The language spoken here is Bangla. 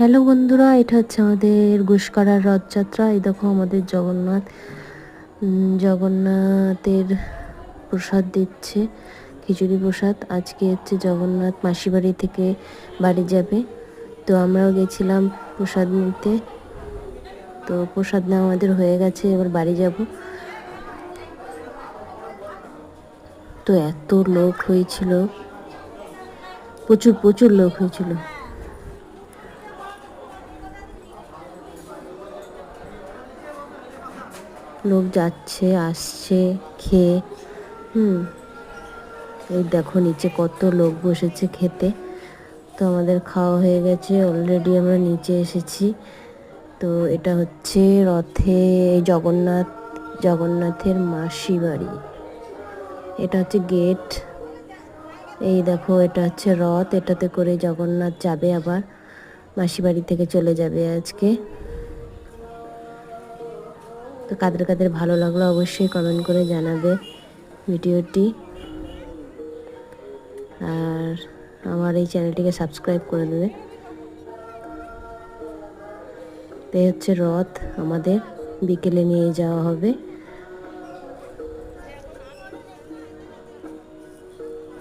হ্যালো বন্ধুরা, এটা হচ্ছে আমাদের গুসকরার রথযাত্রা। এই দেখো আমাদের জগন্নাথের প্রসাদ দিচ্ছে, খিচুড়ি প্রসাদ। আজকে হচ্ছে জগন্নাথ মাসি বাড়ি থেকে বাড়ি যাবে, তো আমরাও গেছিলাম প্রসাদ নিতে। তো প্রসাদ নেওয়া আমাদের হয়ে গেছে, এবার বাড়ি যাব। তো এত লোক হয়েছিল, প্রচুর প্রচুর লোক হয়েছিল। লোক যাচ্ছে আসছে খেয়ে। এই দেখো নিচে কত লোক বসেছে খেতে। তো আমাদের খাওয়া হয়ে গেছে, অলরেডি আমরা নিচে এসেছি। তো এটা হচ্ছে রথে জগন্নাথের মাসি বাড়ি। এটা হচ্ছে গেট। এই দেখো এটা হচ্ছে রথ, এটাতে করে জগন্নাথ যাবে, আবার মাসি বাড়ি থেকে চলে যাবে আজকে। তো কাদের কাদের ভালো লাগলো অবশ্যই কমেন্ট করে জানাবে ভিডিওটি, আর আমার এই চ্যানেলটিকে সাবস্ক্রাইব করে দেবে। এই হচ্ছে রথ, আমাদের বিকেলে নিয়ে যাওয়া হবে।